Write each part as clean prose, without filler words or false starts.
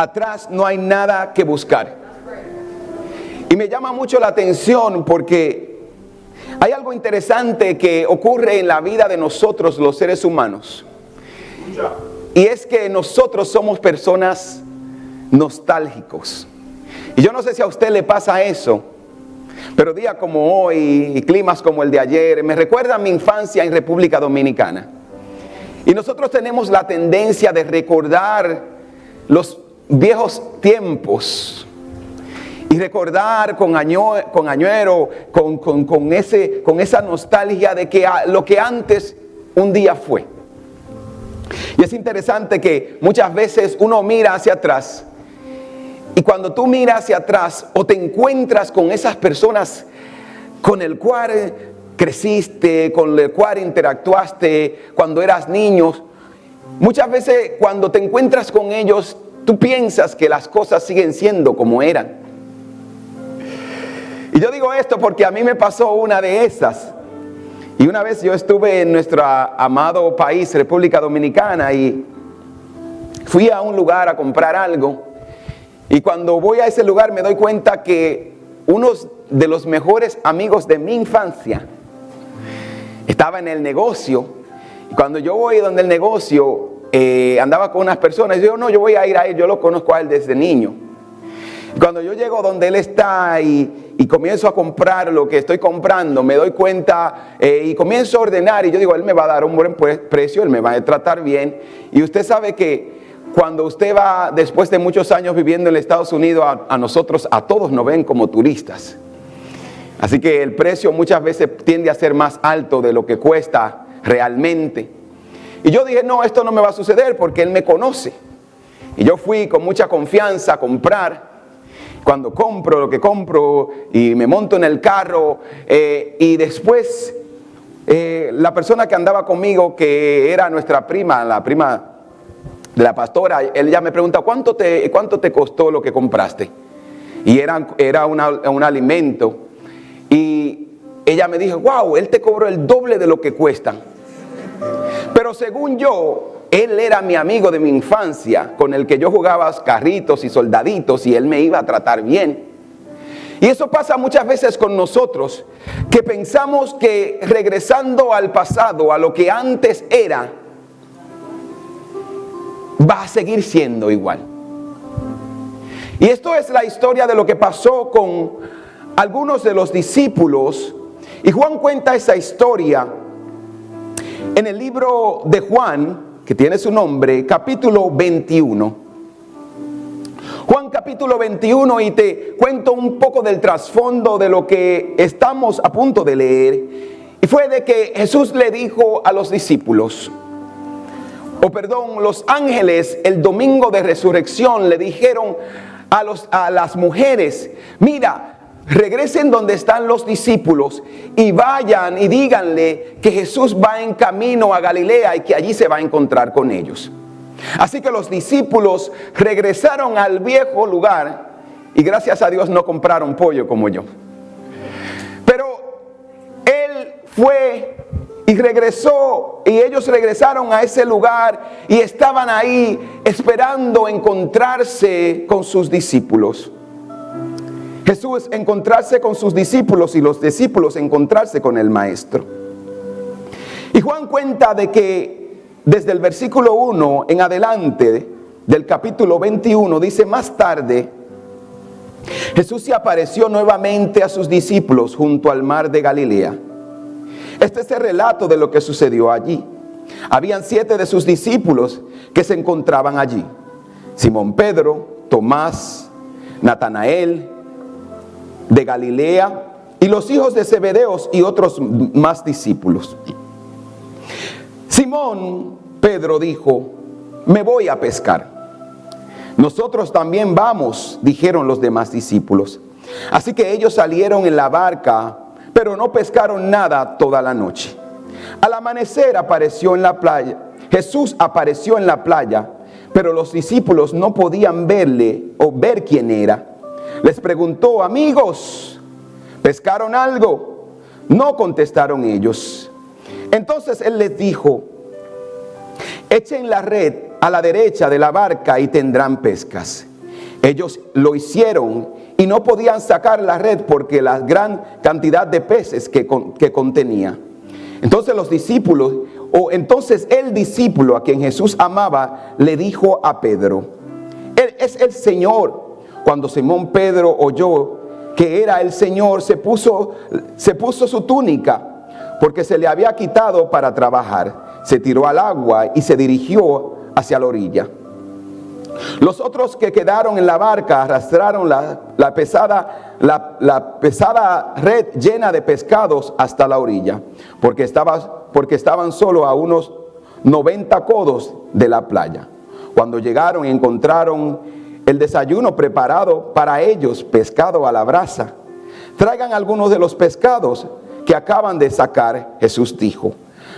atrás no hay nada que buscar. Y me llama mucho la atención porque hay algo interesante que ocurre en la vida de nosotros los seres humanos. Y es que nosotros somos personas nostálgicos. Y yo no sé si a usted le pasa eso, pero días como hoy y climas como el de ayer me recuerdan mi infancia en República Dominicana. Y nosotros tenemos la tendencia de recordar los viejos tiempos y recordar con añuero, con esa nostalgia de que lo que antes un día fue. Y es interesante que muchas veces uno mira hacia atrás, y cuando tú miras hacia atrás o te encuentras con esas personas con el cual creciste, con el cual interactuaste cuando eras niño, muchas veces cuando te encuentras con ellos, tú piensas que las cosas siguen siendo como eran. Y yo digo esto porque a mí me pasó una de esas. Y una vez yo estuve en nuestro amado país, República Dominicana, y fui a un lugar a comprar algo. Y cuando voy a ese lugar me doy cuenta que uno de los mejores amigos de mi infancia estaba en el negocio. Y cuando yo voy donde el negocio, andaba con unas personas. Y yo no, yo voy a ir a él, yo lo conozco a él desde niño. Y cuando yo llego donde él está y comienzo a comprar lo que estoy comprando, me doy cuenta y comienzo a ordenar. Y yo digo, él me va a dar un buen precio, él me va a tratar bien. Y usted sabe que cuando usted va, después de muchos años viviendo en Estados Unidos, a nosotros, a todos nos ven como turistas. Así que el precio muchas veces tiende a ser más alto de lo que cuesta realmente. Y yo dije, no, esto no me va a suceder porque él me conoce. Y yo fui con mucha confianza a comprar. Cuando compro lo que compro y me monto en el carro, y después la persona que andaba conmigo, que era nuestra prima, la prima de la pastora, ella me pregunta, ¿cuánto te costó lo que compraste? Y era un alimento. Y ella me dijo, wow, él te cobró el doble de lo que cuesta. Pero según yo, él era mi amigo de mi infancia, con el que yo jugaba carritos y soldaditos, y él me iba a tratar bien. Y eso pasa muchas veces con nosotros, que pensamos que regresando al pasado, a lo que antes era, va a seguir siendo igual. Y esto es la historia de lo que pasó con algunos de los discípulos. Y Juan cuenta esa historia en el libro de Juan, que tiene su nombre, capítulo 21. Juan capítulo 21, y te cuento un poco del trasfondo de lo que estamos a punto de leer. Y fue de que Jesús le dijo a los discípulos, los ángeles el domingo de resurrección le dijeron a las mujeres, mira, regresen donde están los discípulos y vayan y díganle que Jesús va en camino a Galilea y que allí se va a encontrar con ellos. Así que los discípulos regresaron al viejo lugar y gracias a Dios no compraron pollo como yo. Pero él fue y regresó, y ellos regresaron a ese lugar y estaban ahí esperando encontrarse con sus discípulos. Jesús encontrarse con sus discípulos y los discípulos encontrarse con el Maestro. Y Juan cuenta de que desde el versículo 1 en adelante del capítulo 21 dice, más tarde Jesús se apareció nuevamente a sus discípulos junto al mar de Galilea. Este es el relato de lo que sucedió allí. Habían 7 de sus discípulos que se encontraban allí: Simón Pedro, Tomás, Natanael de Galilea y los hijos de Zebedeos y otros más discípulos. Simón Pedro dijo, me voy a pescar. Nosotros también vamos, dijeron los demás discípulos. Así que ellos salieron en la barca, pero no pescaron nada toda la noche. Al amanecer apareció en la playa. Jesús apareció en la playa, pero los discípulos no podían verle o ver quién era. Les preguntó, amigos, ¿pescaron algo? No contestaron ellos. Entonces él les dijo, echen la red a la derecha de la barca y tendrán pescas. Ellos lo hicieron y no podían sacar la red porque la gran cantidad de peces que contenía. Entonces entonces el discípulo a quien Jesús amaba le dijo a Pedro: Él es el Señor. Cuando Simón Pedro oyó que era el Señor, se puso su túnica, porque se le había quitado para trabajar. Se tiró al agua y se dirigió hacia la orilla. Los otros que quedaron en la barca arrastraron la pesada red llena de pescados hasta la orilla, porque estaban solo a unos 90 codos de la playa. Cuando llegaron, encontraron el desayuno preparado para ellos, pescado a la brasa. Traigan algunos de los pescados que acaban de sacar, Jesús dijo.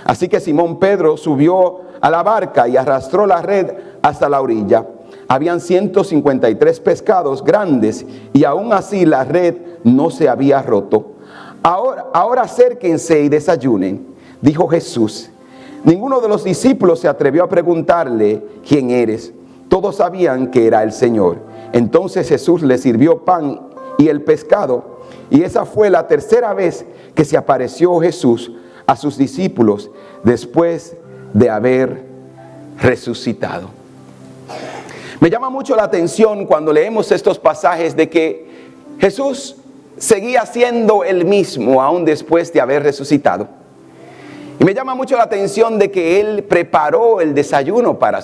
Así que Simón Pedro subió a la barca y arrastró la red hasta la orilla. Habían 153 pescados grandes y aún así la red no se había roto. Ahora acérquense y desayunen, dijo Jesús. Ninguno de los discípulos se atrevió a preguntarle: ¿quién eres? Todos sabían que era el Señor. Entonces Jesús les sirvió pan y el pescado. Y esa fue la tercera vez que se apareció Jesús a sus discípulos después de haber resucitado. Me llama mucho la atención cuando leemos estos pasajes de que Jesús seguía siendo el mismo aún después de haber resucitado. Y me llama mucho la atención de que Él preparó el desayuno para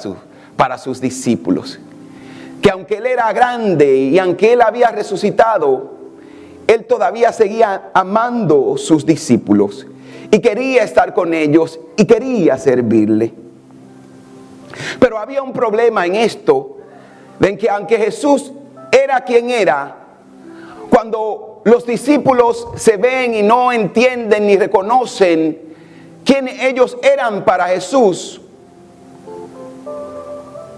sus discípulos. Que aunque Él era grande y aunque Él había resucitado, Él todavía seguía amando a sus discípulos. Y quería estar con ellos y quería servirle. Pero había un problema en esto. En que aunque Jesús era quien era, cuando los discípulos se ven y no entienden ni reconocen quién ellos eran para Jesús,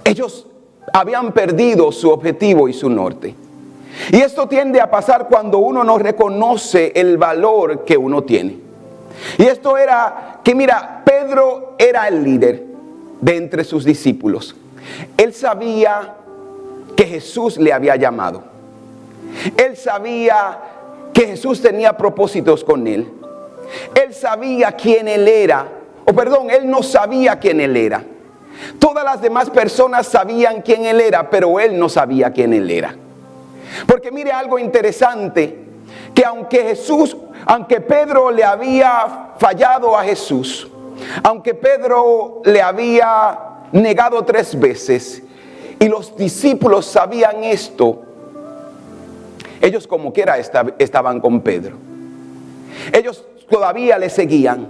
ellos habían perdido su objetivo y su norte. Y esto tiende a pasar cuando uno no reconoce el valor que uno tiene. Y esto era que, mira, Pedro era el líder de entre sus discípulos. Él sabía que Jesús le había llamado. Él sabía que Jesús tenía propósitos con él. Él sabía quién él era. Él no sabía quién él era. Todas las demás personas sabían quién él era, pero él no sabía quién él era. Porque mire algo interesante, que aunque Pedro le había fallado a Jesús, aunque Pedro le había negado 3 veces, y los discípulos sabían esto, ellos como quiera estaban con Pedro. Ellos todavía le seguían.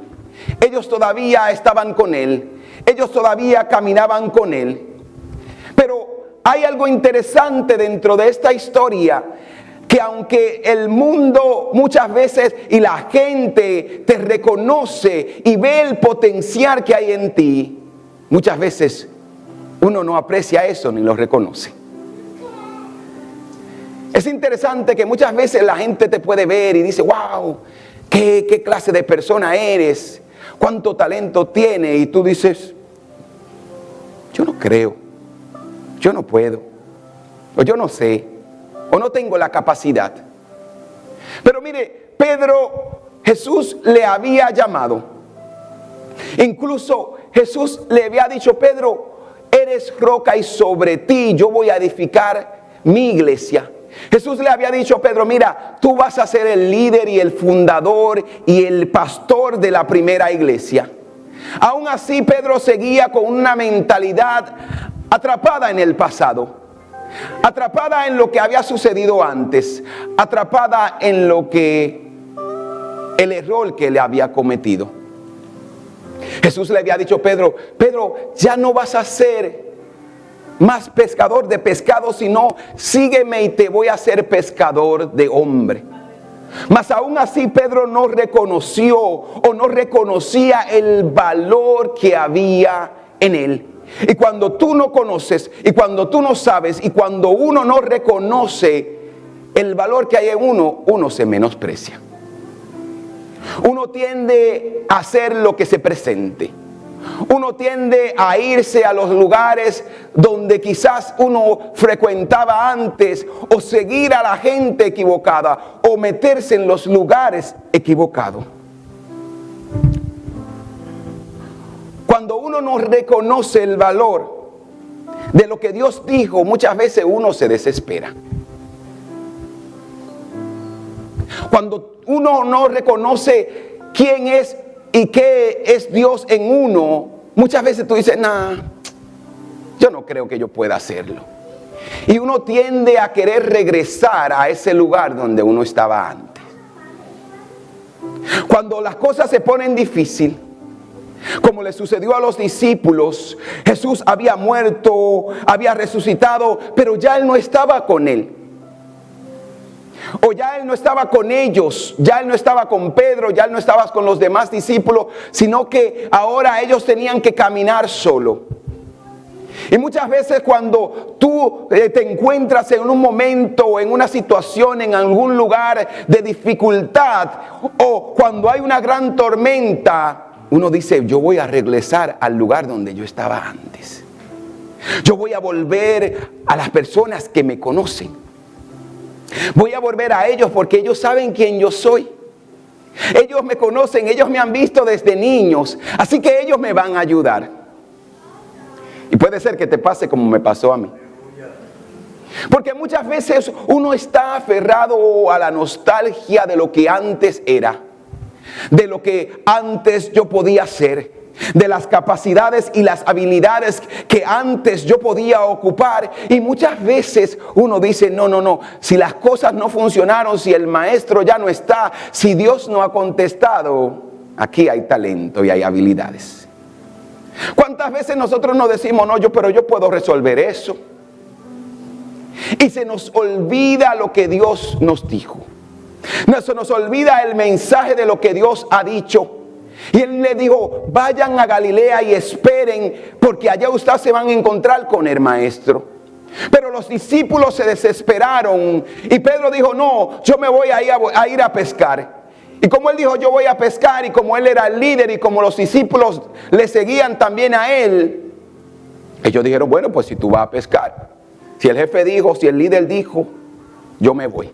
Ellos todavía estaban con él. Ellos todavía caminaban con él. Pero hay algo interesante dentro de esta historia, que aunque el mundo muchas veces y la gente te reconoce y ve el potencial que hay en ti, muchas veces uno no aprecia eso ni lo reconoce. Es interesante que muchas veces la gente te puede ver y dice: wow, qué clase de persona eres, cuánto talento tiene, y tú dices: yo no creo, yo no puedo, o yo no sé, o no tengo la capacidad. Pero mire, Jesús le había llamado. Incluso Jesús le había dicho: Pedro, eres roca y sobre ti yo voy a edificar mi iglesia. Jesús le había dicho a Pedro: mira, tú vas a ser el líder y el fundador y el pastor de la primera iglesia. Aún así, Pedro seguía con una mentalidad atrapada en el pasado, atrapada en lo que había sucedido antes, atrapada en el error que le había cometido. Jesús le había dicho: Pedro, ya no vas a ser más pescador de pescado, sino sígueme y te voy a hacer pescador de hombre. Mas aún así Pedro no reconoció o no reconocía el valor que había en él. Y cuando tú no conoces, y cuando tú no sabes, y cuando uno no reconoce el valor que hay en uno se menosprecia. Uno tiende a hacer lo que se presente. Uno tiende a irse a los lugares donde quizás uno frecuentaba antes, o seguir a la gente equivocada, o meterse en los lugares equivocados. Cuando uno no reconoce el valor de lo que Dios dijo, muchas veces uno se desespera. Cuando uno no reconoce quién es y qué es Dios en uno, muchas veces tú dices, yo no creo que yo pueda hacerlo. Y uno tiende a querer regresar a ese lugar donde uno estaba antes. Cuando las cosas se ponen difíciles, como le sucedió a los discípulos, Jesús había muerto, había resucitado, pero ya Él no estaba con Él. O ya Él no estaba con ellos, ya Él no estaba con Pedro, ya Él no estaba con los demás discípulos, sino que ahora ellos tenían que caminar solo. Y muchas veces cuando tú te encuentras en un momento, en una situación, en algún lugar de dificultad, o cuando hay una gran tormenta, uno dice, yo voy a regresar al lugar donde yo estaba antes. Yo voy a volver a las personas que me conocen. Voy a volver a ellos porque ellos saben quién yo soy. Ellos me conocen, ellos me han visto desde niños, así que ellos me van a ayudar. Y puede ser que te pase como me pasó a mí. Porque muchas veces uno está aferrado a la nostalgia de lo que antes era, de lo que antes yo podía hacer, de las capacidades y las habilidades que antes yo podía ocupar. Y muchas veces uno dice, no, si las cosas no funcionaron, si el maestro ya no está, si Dios no ha contestado, aquí hay talento y hay habilidades. ¿Cuántas veces nosotros nos decimos, pero yo puedo resolver eso? Y se nos olvida lo que Dios nos dijo. Se nos olvida el mensaje de lo que Dios ha dicho. Y Él le dijo, vayan a Galilea y esperen, porque allá ustedes se van a encontrar con el maestro. Pero los discípulos se desesperaron y Pedro dijo, no, yo me voy a ir a pescar. Y como él dijo, yo voy a pescar, y como él era el líder y como los discípulos le seguían también a él, ellos dijeron, bueno, pues si tú vas a pescar, si el jefe dijo, si el líder dijo, yo me voy.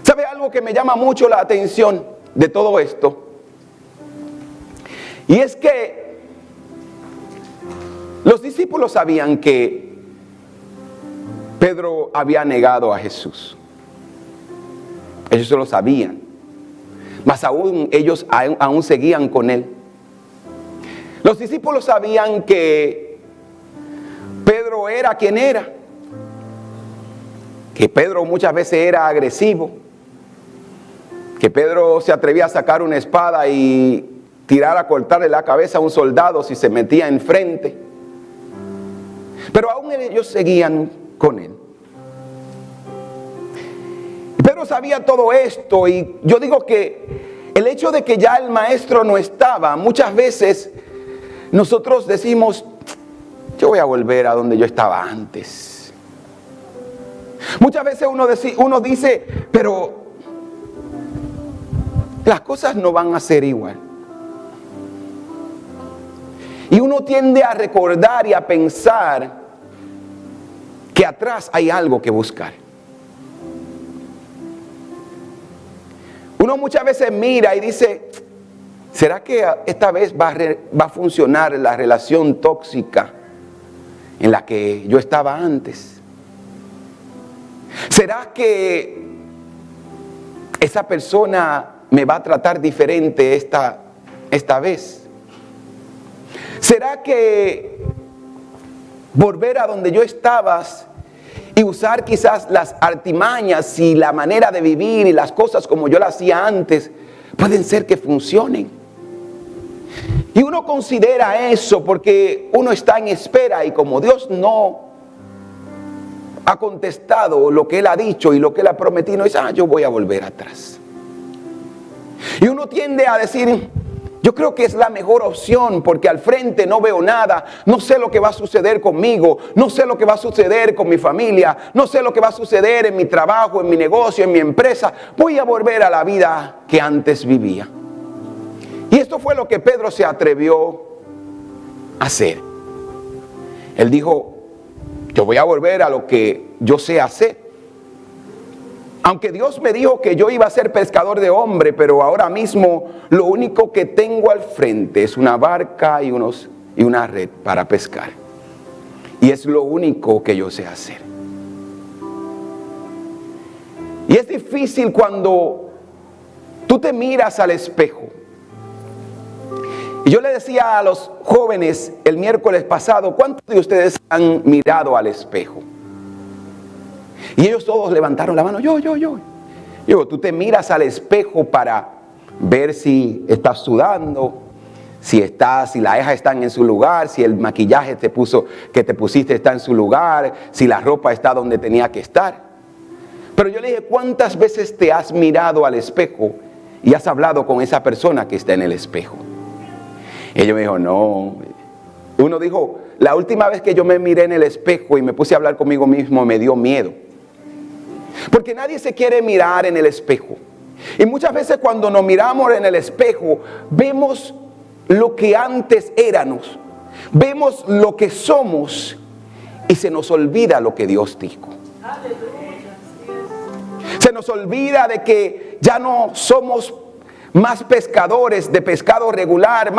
¿Sabe algo que me llama mucho la atención de todo esto? Y es que los discípulos sabían que Pedro había negado a Jesús. Ellos se lo sabían. Mas ellos aún seguían con él. Los discípulos sabían que Pedro era quien era. Que Pedro muchas veces era agresivo. Que Pedro se atrevía a sacar una espada y tirar a cortarle la cabeza a un soldado si se metía enfrente. Pero aún ellos seguían con él. Pedro sabía todo esto, y yo digo que el hecho de que ya el maestro no estaba, muchas veces nosotros decimos, yo voy a volver a donde yo estaba antes. Muchas veces uno dice, pero las cosas no van a ser igual. Y uno tiende a recordar y a pensar que atrás hay algo que buscar. Uno muchas veces mira y dice, ¿será que esta vez va a funcionar la relación tóxica en la que yo estaba antes? ¿Será que esa persona me va a tratar diferente esta vez? ¿Será que volver a donde yo estaba y usar quizás las artimañas y la manera de vivir y las cosas como yo las hacía antes pueden ser que funcionen? Y uno considera eso porque uno está en espera, y como Dios no ha contestado lo que Él ha dicho y lo que Él ha prometido, dice, yo voy a volver atrás. Y uno tiende a decir, yo creo que es la mejor opción porque al frente no veo nada, no sé lo que va a suceder conmigo, no sé lo que va a suceder con mi familia, no sé lo que va a suceder en mi trabajo, en mi negocio, en mi empresa. Voy a volver a la vida que antes vivía. Y esto fue lo que Pedro se atrevió a hacer. Él dijo, yo voy a volver a lo que yo sé hacer. Aunque Dios me dijo que yo iba a ser pescador de hombre, pero ahora mismo lo único que tengo al frente es una barca y una red para pescar. Y es lo único que yo sé hacer. Y es difícil cuando tú te miras al espejo. Y yo le decía a los jóvenes el miércoles pasado, ¿cuántos de ustedes han mirado al espejo? Y ellos todos levantaron la mano, yo. Digo, tú te miras al espejo para ver si estás sudando, si las cejas están en su lugar, si el maquillaje que te pusiste está en su lugar, si la ropa está donde tenía que estar. Pero yo le dije, ¿cuántas veces te has mirado al espejo y has hablado con esa persona que está en el espejo? Y ellos me dijo, no. Uno dijo, la última vez que yo me miré en el espejo y me puse a hablar conmigo mismo, me dio miedo. Porque nadie se quiere mirar en el espejo. Y muchas veces cuando nos miramos en el espejo, vemos lo que antes éramos. Vemos lo que somos y se nos olvida lo que Dios dijo. Se nos olvida de que ya no somos más pescadores de pescado regular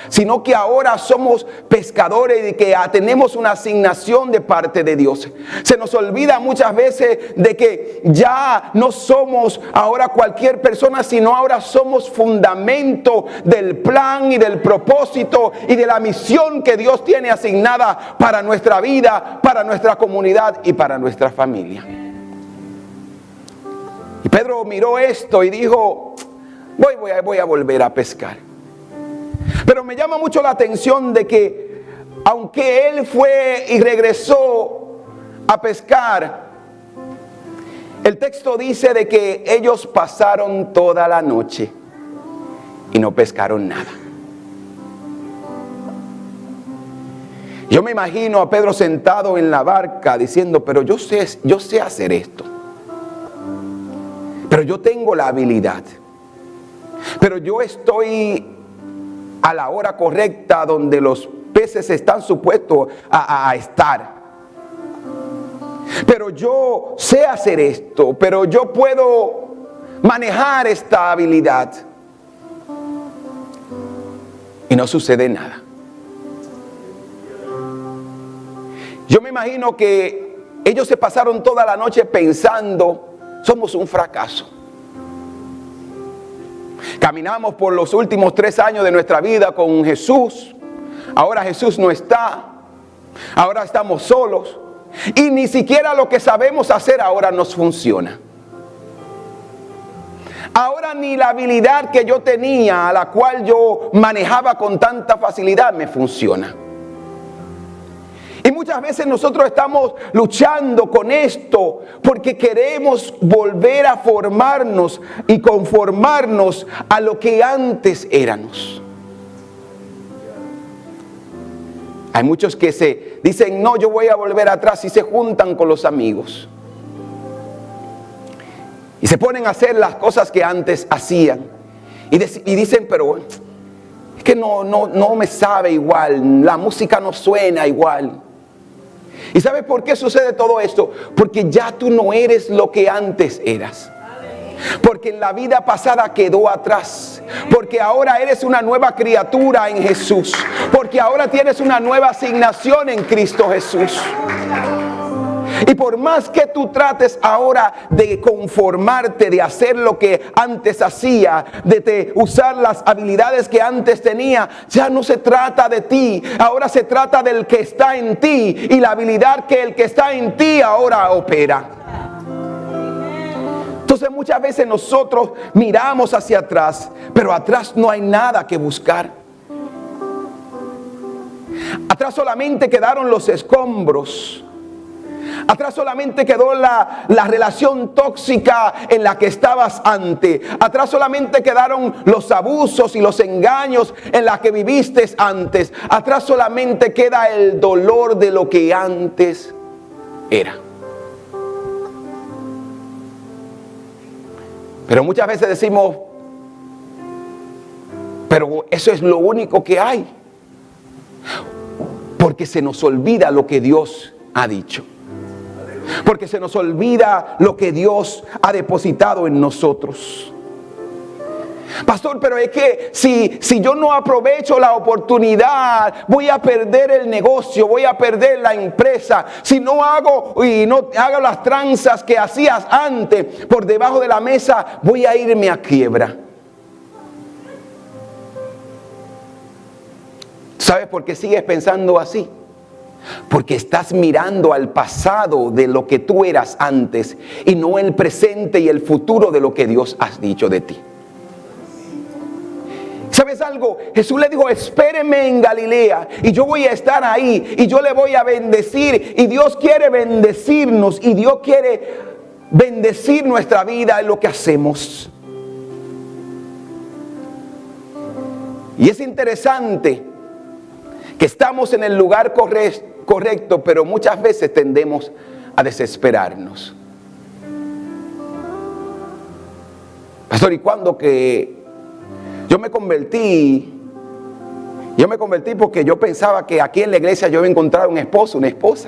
sino que ahora somos pescadores y que tenemos una asignación de parte de Dios. Se nos olvida muchas veces de que ya no somos ahora cualquier persona, sino ahora somos fundamento del plan y del propósito y de la misión que Dios tiene asignada para nuestra vida, para nuestra comunidad y para nuestra familia. Y Pedro miró esto y dijo, voy a volver a pescar. Pero me llama mucho la atención de que aunque él fue y regresó a pescar, el texto dice de que ellos pasaron toda la noche y no pescaron nada. Yo me imagino a Pedro sentado en la barca diciendo, pero yo sé hacer esto. Pero yo tengo la habilidad. Pero yo estoy a la hora correcta donde los peces están supuestos a estar. Pero yo sé hacer esto, pero yo puedo manejar esta habilidad. Y no sucede nada. Yo me imagino que ellos se pasaron toda la noche pensando, somos un fracaso. Caminamos por los últimos 3 años de nuestra vida con Jesús. Ahora Jesús no está. Ahora estamos solos. Y ni siquiera lo que sabemos hacer ahora nos funciona. Ahora ni la habilidad que yo tenía, a la cual yo manejaba con tanta facilidad, me funciona. Y muchas veces nosotros estamos luchando con esto porque queremos volver a formarnos y conformarnos a lo que antes éramos. Hay muchos que se dicen, no, yo voy a volver atrás, y se juntan con los amigos. Y se ponen a hacer las cosas que antes hacían. Y dicen, pero es que no me sabe igual, la música no suena igual. ¿Y sabes por qué sucede todo esto? Porque ya tú no eres lo que antes eras. Porque en la vida pasada quedó atrás. Porque ahora eres una nueva criatura en Jesús. Porque ahora tienes una nueva asignación en Cristo Jesús. Y por más que tú trates ahora de conformarte, de hacer lo que antes hacía, de usar las habilidades que antes tenía, ya no se trata de ti. Ahora se trata del que está en ti y la habilidad que el que está en ti ahora opera. Entonces muchas veces nosotros miramos hacia atrás, pero atrás no hay nada que buscar. Atrás solamente quedaron los escombros. Atrás solamente quedó la relación tóxica en la que estabas antes. Atrás solamente quedaron los abusos y los engaños en la que viviste antes. Atrás solamente queda el dolor de lo que antes era. Pero muchas veces decimos, Pero eso es lo único que hay. Porque se nos olvida lo que Dios ha dicho. Porque se nos olvida lo que Dios ha depositado en nosotros. Pastor, pero es que si yo no aprovecho la oportunidad, voy a perder el negocio, voy a perder la empresa. Si no hago las tranzas que hacías antes por debajo de la mesa, voy a irme a quiebra. ¿Sabes por qué sigues pensando así? Porque estás mirando al pasado de lo que tú eras antes y no el presente y el futuro de lo que Dios ha dicho de ti. ¿Sabes algo? Jesús le dijo, espéreme en Galilea y yo voy a estar ahí y yo le voy a bendecir. Y Dios quiere bendecirnos y Dios quiere bendecir nuestra vida en lo que hacemos. Y es interesante que estamos en el lugar correcto, pero muchas veces tendemos a desesperarnos. Pastor, ¿y cuándo que yo me convertí porque yo pensaba que aquí en la iglesia yo iba a encontrar un esposo, una esposa?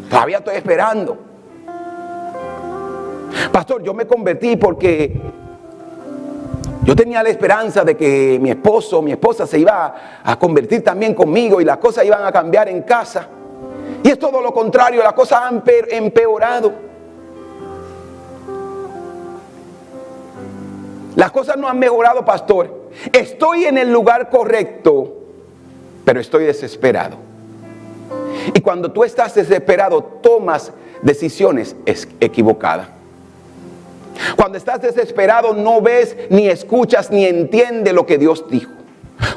Todavía estoy esperando. Pastor, yo me convertí porque yo tenía la esperanza de que mi esposo, mi esposa se iba a convertir también conmigo y las cosas iban a cambiar en casa. Y es todo lo contrario, las cosas han empeorado. Las cosas no han mejorado, pastor. Estoy en el lugar correcto, pero estoy desesperado. Y cuando tú estás desesperado, tomas decisiones equivocadas. Cuando estás desesperado, no ves, ni escuchas, ni entiendes lo que Dios dijo.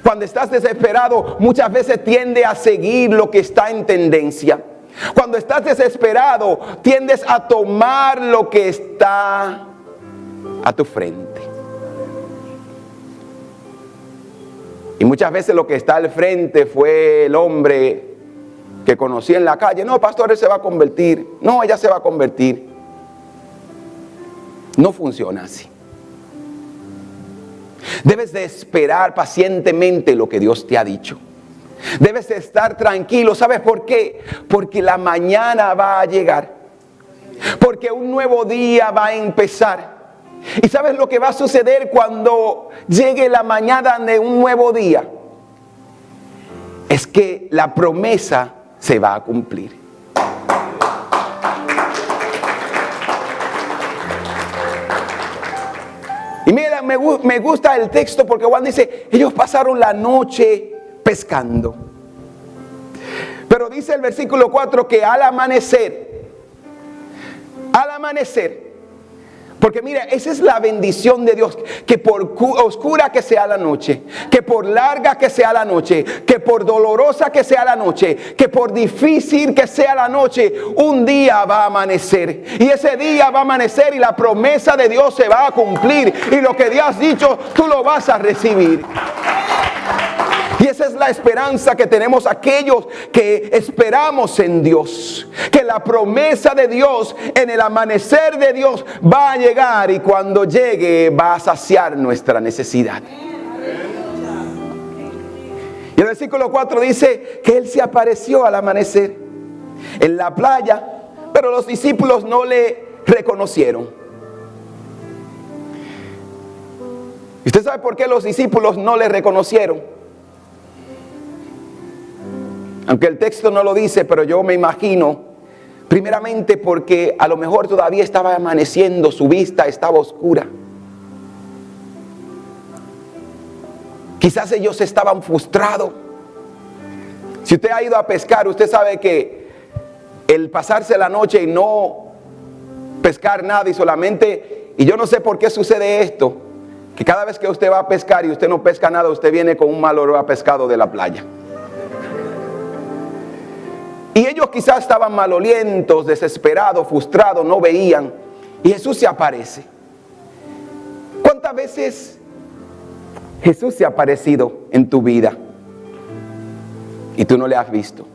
Cuando estás desesperado, muchas veces tiendes a seguir lo que está en tendencia. Cuando estás desesperado, tiendes a tomar lo que está a tu frente. Y muchas veces lo que está al frente fue el hombre que conocí en la calle. No, pastor, él se va a convertir. No, ella se va a convertir. No funciona así. Debes de esperar pacientemente lo que Dios te ha dicho. Debes de estar tranquilo. ¿Sabes por qué? Porque la mañana va a llegar. Porque un nuevo día va a empezar. ¿Y sabes lo que va a suceder cuando llegue la mañana de un nuevo día? Es que la promesa se va a cumplir. Y mira, me gusta el texto porque Juan dice, ellos pasaron la noche pescando. Pero dice el versículo 4 que al amanecer, porque mira, esa es la bendición de Dios, que por oscura que sea la noche, que por larga que sea la noche, que por dolorosa que sea la noche, que por difícil que sea la noche, un día va a amanecer. Y ese día va a amanecer y la promesa de Dios se va a cumplir. Y lo que Dios ha dicho, tú lo vas a recibir. Y esa es la esperanza que tenemos aquellos que esperamos en Dios. Que la promesa de Dios, en el amanecer de Dios, va a llegar y cuando llegue va a saciar nuestra necesidad. Y el versículo 4 dice que Él se apareció al amanecer en la playa, pero los discípulos no le reconocieron. ¿Y usted sabe por qué los discípulos no le reconocieron? Aunque el texto no lo dice, pero yo me imagino, primeramente porque a lo mejor todavía estaba amaneciendo, su vista estaba oscura. Quizás ellos estaban frustrados. Si usted ha ido a pescar, usted sabe que el pasarse la noche y no pescar nada y solamente, y yo no sé por qué sucede esto, que cada vez que usted va a pescar y usted no pesca nada, usted viene con un mal olor a pescado de la playa. Y ellos quizás estaban malolientos, desesperados, frustrados, no veían. Y Jesús se aparece. ¿Cuántas veces Jesús se ha aparecido en tu vida y tú no le has visto?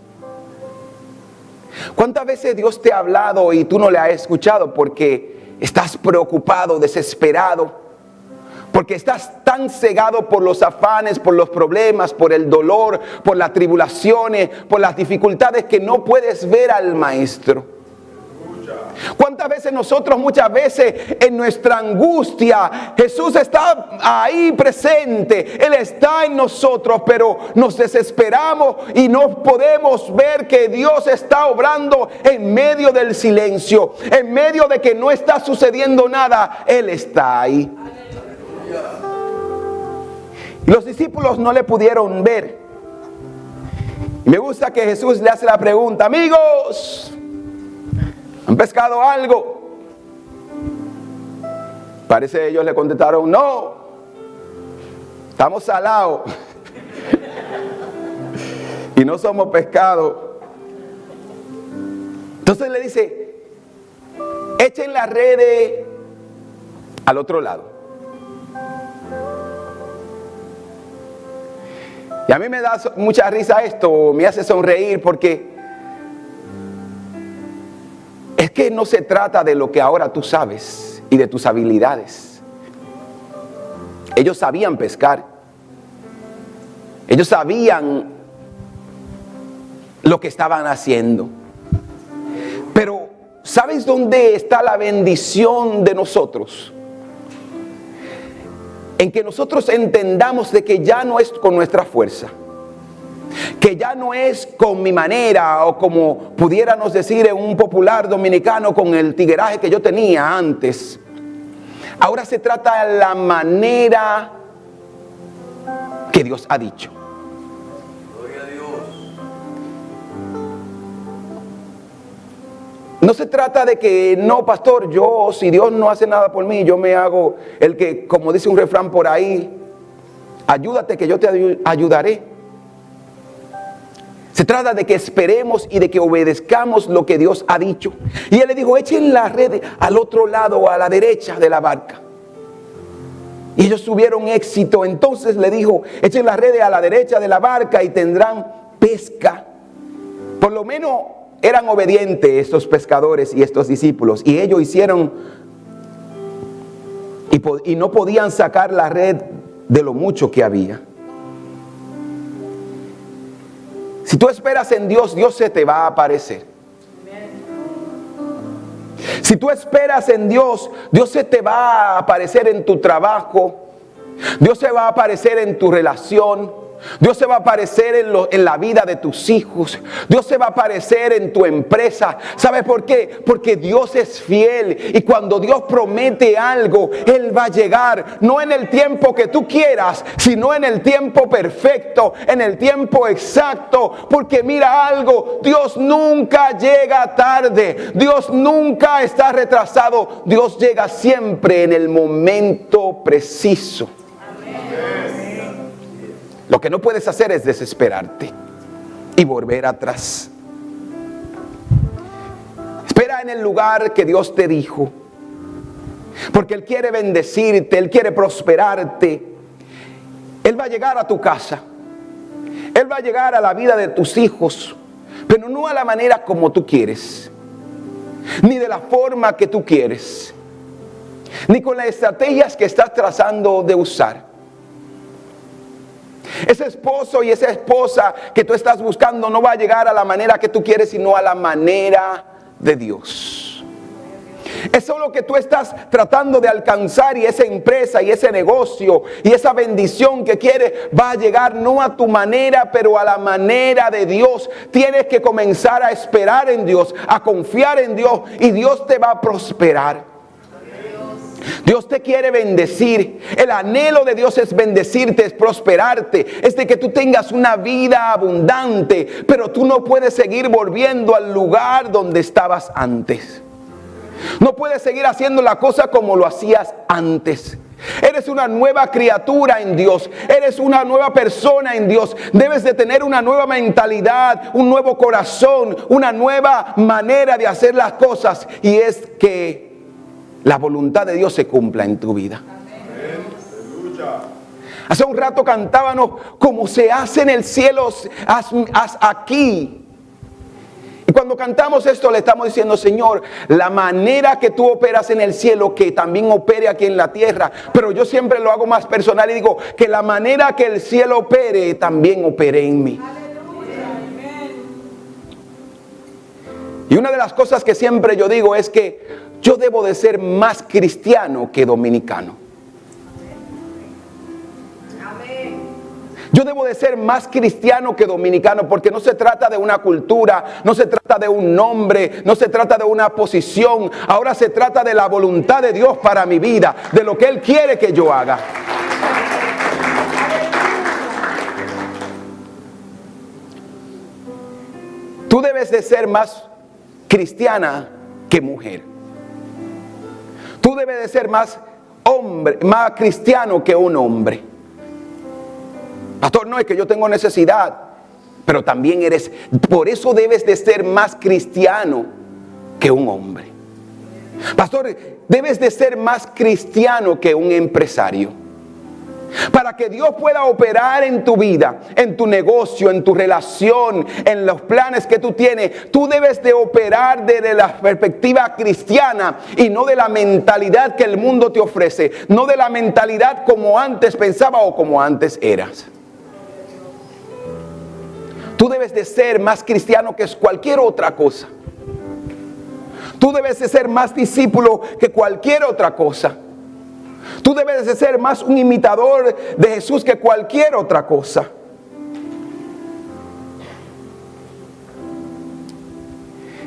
¿Cuántas veces Dios te ha hablado y tú no le has escuchado porque estás preocupado, desesperado? Porque estás tan cegado por los afanes, por los problemas, por el dolor, por las tribulaciones, por las dificultades, que no puedes ver al Maestro. ¿Cuántas veces nosotros, muchas veces en nuestra angustia, Jesús está ahí presente, Él está en nosotros, pero nos desesperamos y no podemos ver que Dios está obrando en medio del silencio, en medio de que no está sucediendo nada, Él está ahí. Y los discípulos no le pudieron ver. Y me gusta que Jesús le hace la pregunta: amigos, ¿han pescado algo? Parece ellos le contestaron: no, estamos salados y no somos pescado. Entonces le dice: echen las redes al otro lado. Y a mí me da mucha risa esto, me hace sonreír, porque es que no se trata de lo que ahora tú sabes y de tus habilidades. Ellos sabían pescar. Ellos sabían lo que estaban haciendo. Pero ¿sabes dónde está la bendición de nosotros? En que nosotros entendamos de que ya no es con nuestra fuerza, que ya no es con mi manera, o como pudiéramos decir en un popular dominicano, con el tigueraje que yo tenía antes. Ahora se trata de la manera que Dios ha dicho. Gloria a Dios. No se trata de que, no, pastor, yo, si Dios no hace nada por mí, yo me hago el que, como dice un refrán por ahí, ayúdate que yo te ayudaré. Se trata de que esperemos y de que obedezcamos lo que Dios ha dicho. Y Él le dijo: echen la red al otro lado, a la derecha de la barca. Y ellos tuvieron éxito. Entonces le dijo: echen la red a la derecha de la barca y tendrán pesca. Por lo menos eran obedientes estos pescadores y estos discípulos. Y ellos hicieron, y no podían sacar la red de lo mucho que había. Si tú esperas en Dios, Dios se te va a aparecer. Si tú esperas en Dios, Dios se te va a aparecer en tu trabajo. Dios se va a aparecer en tu relación. Dios se va a aparecer en la vida de tus hijos. Dios se va a aparecer en tu empresa. ¿Sabes por qué? Porque Dios es fiel. Y cuando Dios promete algo, Él va a llegar. No en el tiempo que tú quieras, sino en el tiempo perfecto, en el tiempo exacto. Porque mira algo, Dios nunca llega tarde. Dios nunca está retrasado. Dios llega siempre en el momento preciso. Lo que no puedes hacer es desesperarte y volver atrás. Espera en el lugar que Dios te dijo, porque Él quiere bendecirte, Él quiere prosperarte. Él va a llegar a tu casa, Él va a llegar a la vida de tus hijos, pero no a la manera como tú quieres, ni de la forma que tú quieres, ni con las estrategias que estás trazando de usar. Ese esposo y esa esposa que tú estás buscando no va a llegar a la manera que tú quieres, sino a la manera de Dios. Eso es lo que tú estás tratando de alcanzar, y esa empresa y ese negocio y esa bendición que quieres va a llegar no a tu manera, pero a la manera de Dios. Tienes que comenzar a esperar en Dios, a confiar en Dios, y Dios te va a prosperar. Dios te quiere bendecir. El anhelo de Dios es bendecirte, es prosperarte, es de que tú tengas una vida abundante. Pero tú no puedes seguir volviendo al lugar donde estabas antes. No puedes seguir haciendo la cosa como lo hacías antes. Eres una nueva criatura en Dios. Eres una nueva persona en Dios. Debes de tener una nueva mentalidad, un nuevo corazón, una nueva manera de hacer las cosas. Y es que la voluntad de Dios se cumpla en tu vida. Hace un rato cantábamos: como se hace en el cielo, haz aquí. Y cuando cantamos esto le estamos diciendo, Señor, la manera que tú operas en el cielo, que también opere aquí en la tierra. Pero yo siempre lo hago más personal y digo, que la manera que el cielo opere, también opere en mí. Y una de las cosas que siempre yo digo es que yo debo de ser más cristiano que dominicano. Yo debo de ser más cristiano que dominicano, porque no se trata de una cultura, no se trata de un nombre, no se trata de una posición. Ahora se trata de la voluntad de Dios para mi vida, de lo que Él quiere que yo haga. Tú debes de ser más cristiana que mujer. Tú debes de ser más hombre, más cristiano que un hombre. Pastor, no es que yo tengo necesidad, pero también eres, por eso debes de ser más cristiano que un hombre. Pastor, debes de ser más cristiano que un empresario. Para que Dios pueda operar en tu vida, en tu negocio, en tu relación, en los planes que tú tienes, tú debes de operar desde la perspectiva cristiana y no de la mentalidad que el mundo te ofrece, no de la mentalidad como antes pensaba o como antes eras. Tú debes de ser más cristiano que cualquier otra cosa. Tú debes de ser más discípulo que cualquier otra cosa. Tú debes de ser más un imitador de Jesús que cualquier otra cosa.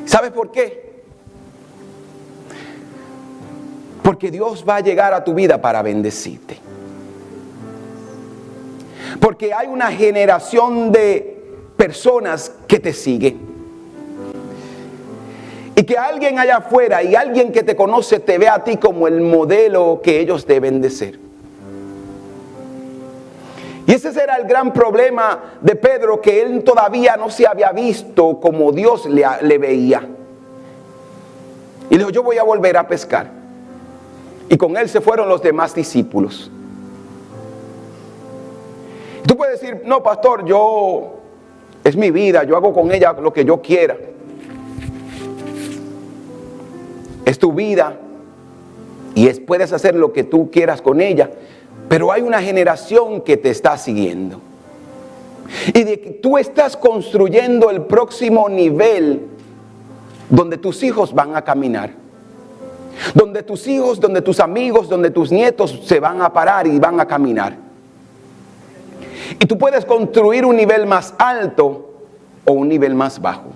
¿Sabes por qué? Porque Dios va a llegar a tu vida para bendecirte. Porque hay una generación de personas que te siguen. Y que alguien allá afuera y alguien que te conoce te ve a ti como el modelo que ellos deben de ser. Y ese era el gran problema de Pedro, que él todavía no se había visto como Dios le veía. Y le dijo, yo voy a volver a pescar. Y con él se fueron los demás discípulos. Y tú puedes decir, no, pastor, es mi vida, yo hago con ella lo que yo quiera. Es tu vida y puedes hacer lo que tú quieras con ella, pero hay una generación que te está siguiendo. Y de que tú estás construyendo el próximo nivel donde tus hijos van a caminar. Donde tus hijos, donde tus amigos, donde tus nietos se van a parar y van a caminar. Y tú puedes construir un nivel más alto o un nivel más bajo.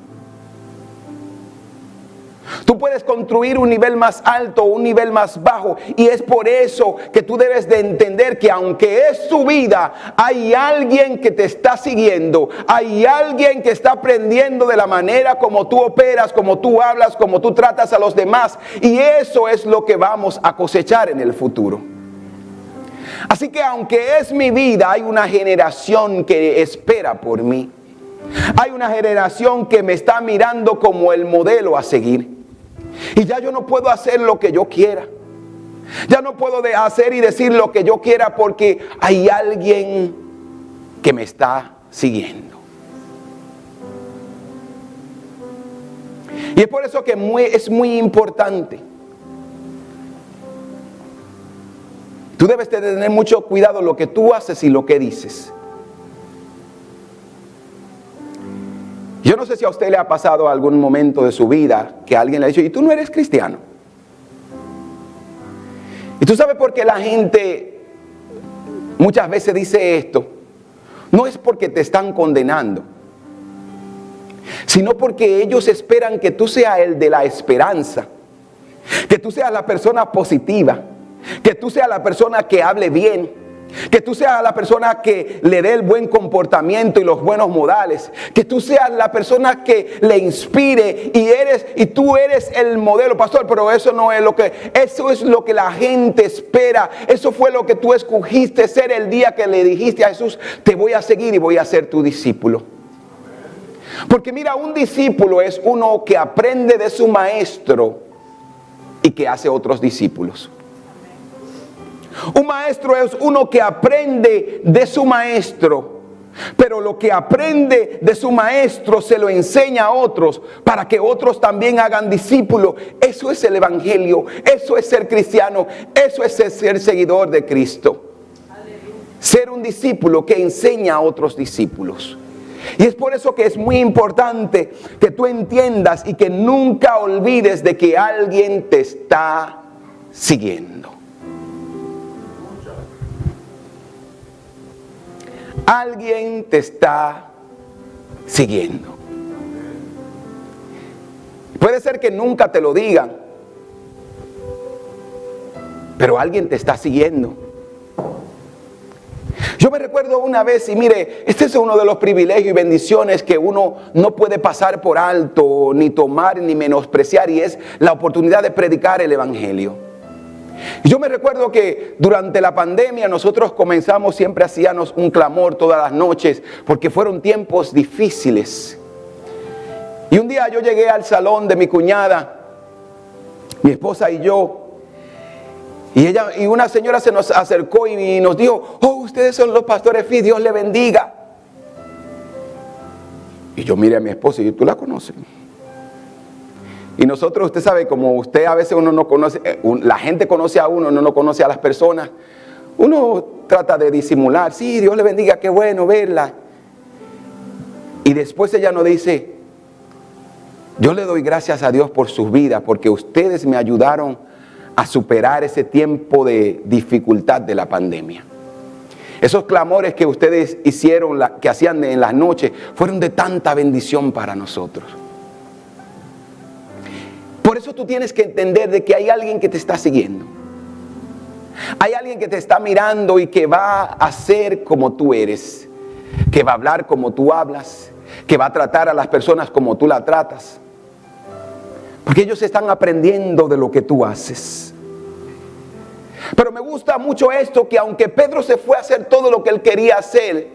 Tú puedes construir un nivel más alto o un nivel más bajo. Y es por eso que tú debes de entender que aunque es tu vida, hay alguien que te está siguiendo. Hay alguien que está aprendiendo de la manera como tú operas, como tú hablas, como tú tratas a los demás. Y eso es lo que vamos a cosechar en el futuro. Así que aunque es mi vida, hay una generación que espera por mí. Hay una generación que me está mirando como el modelo a seguir. Y ya yo no puedo hacer lo que yo quiera. Ya no puedo hacer y decir lo que yo quiera porque hay alguien que me está siguiendo. Y es por eso que es muy importante. Tú debes de tener mucho cuidado lo que tú haces y lo que dices. Yo no sé si a usted le ha pasado algún momento de su vida que alguien le ha dicho, ¿y tú no eres cristiano? Y tú sabes por qué la gente muchas veces dice esto. No es porque te están condenando, sino porque ellos esperan que tú seas el de la esperanza, que tú seas la persona positiva, que tú seas la persona que hable bien, que tú seas la persona que le dé el buen comportamiento y los buenos modales, que tú seas la persona que le inspire y tú eres el modelo, pastor. Pero eso es lo que la gente espera. Eso fue lo que tú escogiste ser el día que le dijiste a Jesús, te voy a seguir y voy a ser tu discípulo. Porque mira, un discípulo es uno que aprende de su maestro y que hace otros discípulos. Un maestro es uno que aprende de su maestro pero lo que aprende de su maestro se lo enseña a otros para que otros también hagan discípulos. Eso es el evangelio, eso es ser cristiano, eso es ser seguidor de Cristo. Ser un discípulo que enseña a otros discípulos. Y es por eso que es muy importante que tú entiendas y que nunca olvides de que alguien te está siguiendo. Alguien te está siguiendo. Puede ser que nunca te lo digan, pero alguien te está siguiendo. Yo me recuerdo una vez, y mire, este es uno de los privilegios y bendiciones que uno no puede pasar por alto, ni tomar, ni menospreciar, y es la oportunidad de predicar el evangelio. Yo me recuerdo que durante la pandemia nosotros comenzamos, siempre hacíamos un clamor todas las noches, porque fueron tiempos difíciles. Y un día yo llegué al salón de mi cuñada, mi esposa y yo, y una señora se nos acercó y nos dijo: oh, ustedes son los pastores Fi, Dios le bendiga. Y yo miré a mi esposa y yo: ¿tú la conoces? Y nosotros, usted sabe, como usted a veces uno no conoce, la gente conoce a uno no conoce a las personas, uno trata de disimular: sí, Dios le bendiga, qué bueno verla. Y después ella nos dice: yo le doy gracias a Dios por sus vidas, porque ustedes me ayudaron a superar ese tiempo de dificultad de la pandemia. Esos clamores que ustedes hicieron, que hacían en las noches, fueron de tanta bendición para nosotros. Por eso tú tienes que entender de que hay alguien que te está siguiendo. Hay alguien que te está mirando y que va a ser como tú eres, que va a hablar como tú hablas, que va a tratar a las personas como tú la tratas. Porque ellos están aprendiendo de lo que tú haces. Pero me gusta mucho esto, que aunque Pedro se fue a hacer todo lo que él quería hacer,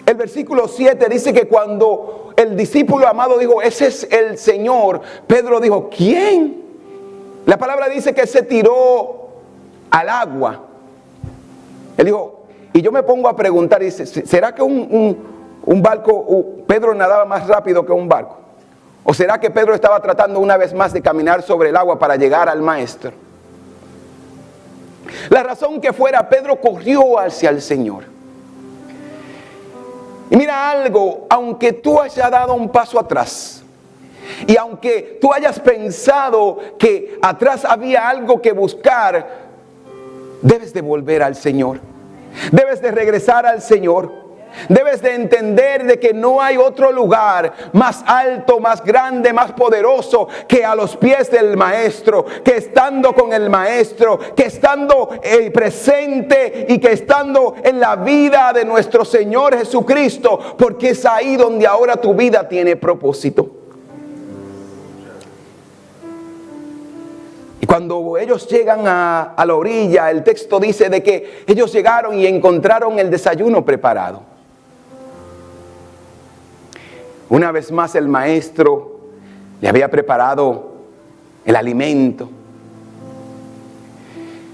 el versículo 7 dice que cuando el discípulo amado dijo: ese es el Señor, Pedro dijo: ¿quién? La palabra dice que se tiró al agua. Él dijo, y yo me pongo a preguntar, dice: ¿será que un barco, Pedro nadaba más rápido que un barco? ¿O será que Pedro estaba tratando una vez más de caminar sobre el agua para llegar al maestro? La razón que fuera, Pedro corrió hacia el Señor. Y mira algo, aunque tú hayas dado un paso atrás, y aunque tú hayas pensado que atrás había algo que buscar, debes de volver al Señor. Debes de regresar al Señor. Debes de entender de que no hay otro lugar más alto, más grande, más poderoso que a los pies del Maestro, que estando con el Maestro, que estando presente y que estando en la vida de nuestro Señor Jesucristo, porque es ahí donde ahora tu vida tiene propósito. Y cuando ellos llegan a la orilla, el texto dice de que ellos llegaron y encontraron el desayuno preparado. Una vez más el maestro le había preparado el alimento.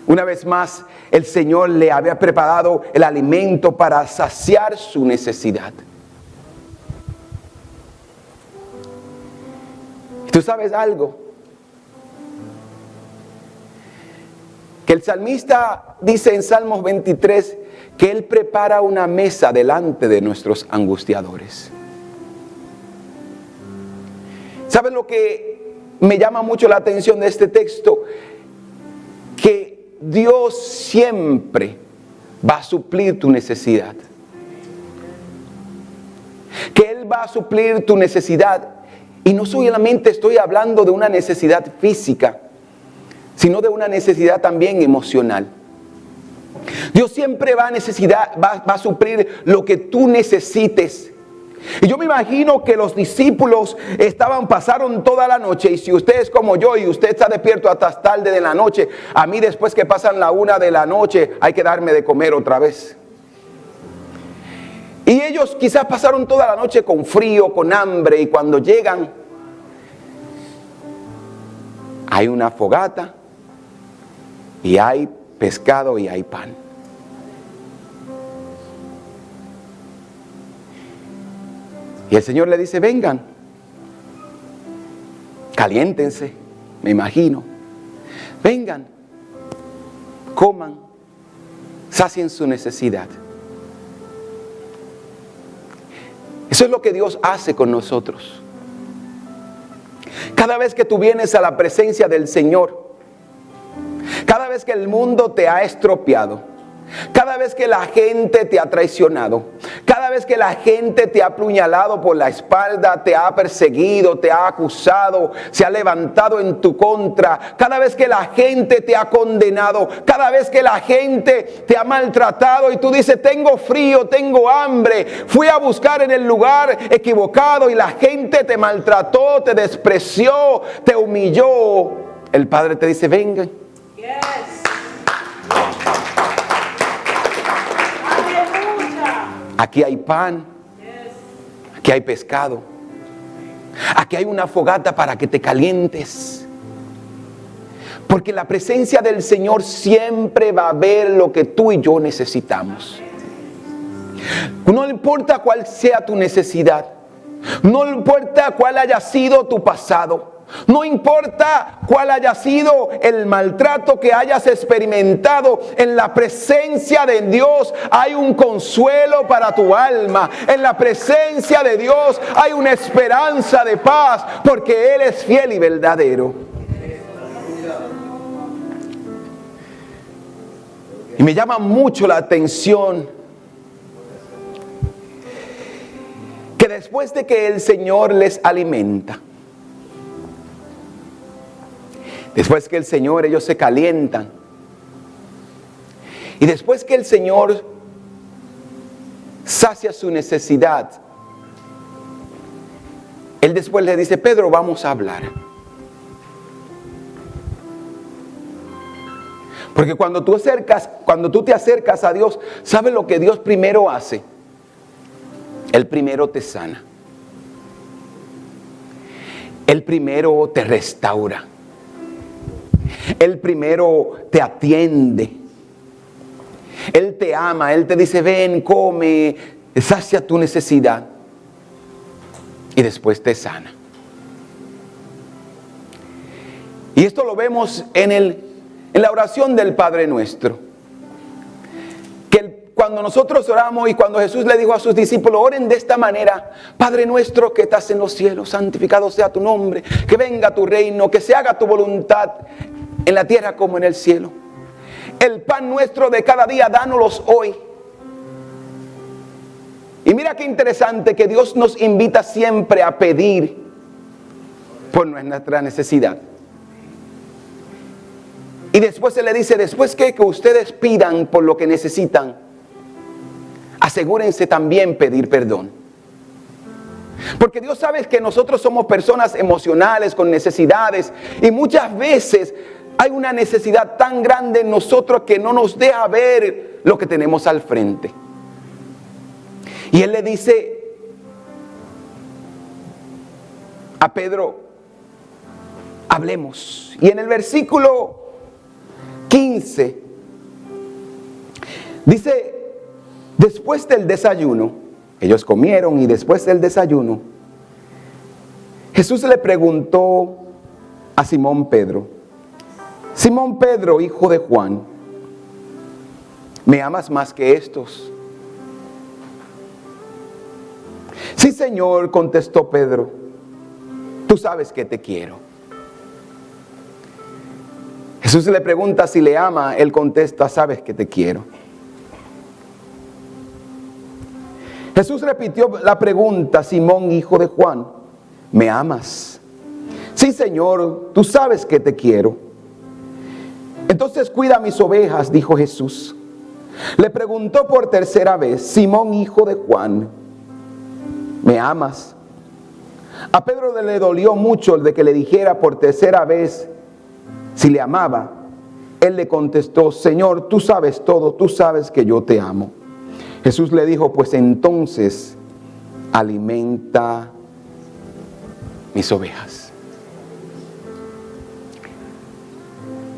Una vez más el Señor le había preparado el alimento para saciar su necesidad. ¿Tú sabes algo? Que el salmista dice en Salmos 23 que Él prepara una mesa delante de nuestros angustiadores. ¿Sabes lo que me llama mucho la atención de este texto? Que Dios siempre va a suplir tu necesidad. Que Él va a suplir tu necesidad. Y no solamente estoy hablando de una necesidad física, sino de una necesidad también emocional. Dios siempre va a suplir lo que tú necesites. Y yo me imagino que los discípulos pasaron toda la noche, y si usted es como yo y usted está despierto hasta tarde de la noche, a mí después que pasan la 1 de la noche hay que darme de comer otra vez. Y ellos quizás pasaron toda la noche con frío, con hambre, y cuando llegan hay una fogata y hay pescado y hay pan. Y el Señor le dice, vengan, caliéntense, me imagino. Vengan, coman, sacien su necesidad. Eso es lo que Dios hace con nosotros. Cada vez que tú vienes a la presencia del Señor, cada vez que el mundo te ha estropeado, cada vez que la gente te ha traicionado, cada vez que la gente te ha apuñalado por la espalda, te ha perseguido, te ha acusado, se ha levantado en tu contra, cada vez que la gente te ha condenado, cada vez que la gente te ha maltratado y tú dices, tengo frío, tengo hambre, fui a buscar en el lugar equivocado y la gente te maltrató, te despreció, te humilló, el Padre te dice, vengan. Aquí hay pan, aquí hay pescado, aquí hay una fogata para que te calientes. Porque la presencia del Señor siempre va a ver lo que tú y yo necesitamos. No importa cuál sea tu necesidad, no importa cuál haya sido tu pasado, no importa cuál haya sido el maltrato que hayas experimentado, en la presencia de Dios hay un consuelo para tu alma. En la presencia de Dios hay una esperanza de paz, porque Él es fiel y verdadero. Y me llama mucho la atención que después de que el Señor les alimenta, después que el Señor, ellos se calientan, y después que el Señor sacia su necesidad, Él después le dice, Pedro, vamos a hablar. Porque cuando tú te acercas a Dios, ¿sabes lo que Dios primero hace? Él primero te sana. Él primero te restaura. Él primero te atiende. Él te ama. Él te dice, ven, come, sacia tu necesidad. Y después te sana. Y esto lo vemos en la oración del Padre Nuestro. Que cuando nosotros oramos y cuando Jesús le dijo a sus discípulos, oren de esta manera: Padre nuestro que estás en los cielos, santificado sea tu nombre, que venga tu reino, que se haga tu voluntad en la tierra como en el cielo. El pan nuestro de cada día, dánoslo hoy. Y mira qué interesante que Dios nos invita siempre a pedir por nuestra necesidad. Y después se le dice, después que ustedes pidan por lo que necesitan, asegúrense también pedir perdón. Porque Dios sabe que nosotros somos personas emocionales con necesidades, y muchas veces hay una necesidad tan grande en nosotros que no nos deja ver lo que tenemos al frente. Y Él le dice a Pedro, hablemos. Y en el versículo 15 dice, después del desayuno, ellos comieron, y después del desayuno, Jesús le preguntó a Simón Pedro, Simón Pedro, hijo de Juan, ¿me amas más que estos? Sí, Señor, contestó Pedro, tú sabes que te quiero. Jesús le pregunta si le ama, él contesta, sabes que te quiero. Jesús repitió la pregunta, Simón, hijo de Juan, ¿me amas? Sí, Señor, tú sabes que te quiero. Entonces cuida mis ovejas, dijo Jesús. Le preguntó por tercera vez, Simón, hijo de Juan, ¿me amas? A Pedro le dolió mucho de que le dijera por tercera vez si le amaba. Él le contestó, Señor, tú sabes todo, tú sabes que yo te amo. Jesús le dijo, pues entonces alimenta mis ovejas.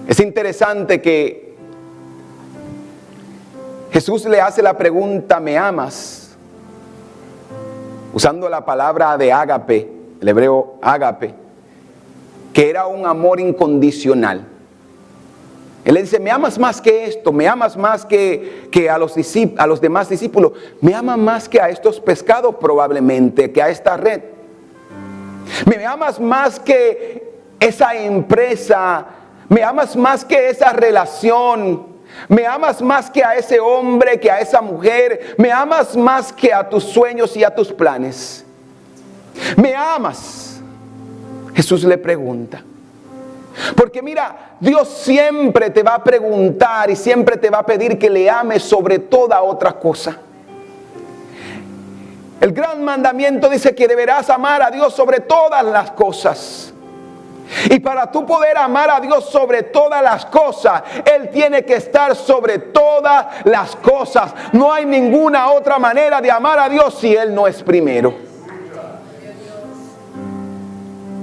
Es interesante que Jesús le hace la pregunta, ¿me amas? usando la palabra de ágape, el hebreo ágape, que era un amor incondicional. Él le dice, me amas más que esto, me amas más que a los demás discípulos, me amas más que a estos pescados probablemente, que a esta red. Me amas más que esa empresa, me amas más que esa relación, me amas más que a ese hombre, que a esa mujer, me amas más que a tus sueños y a tus planes. ¿Me amas? Jesús le pregunta. Porque mira, Dios siempre te va a preguntar y siempre te va a pedir que le ames sobre toda otra cosa. El gran mandamiento dice que deberás amar a Dios sobre todas las cosas. Y para tú poder amar a Dios sobre todas las cosas, Él tiene que estar sobre todas las cosas. No hay ninguna otra manera de amar a Dios si Él no es primero.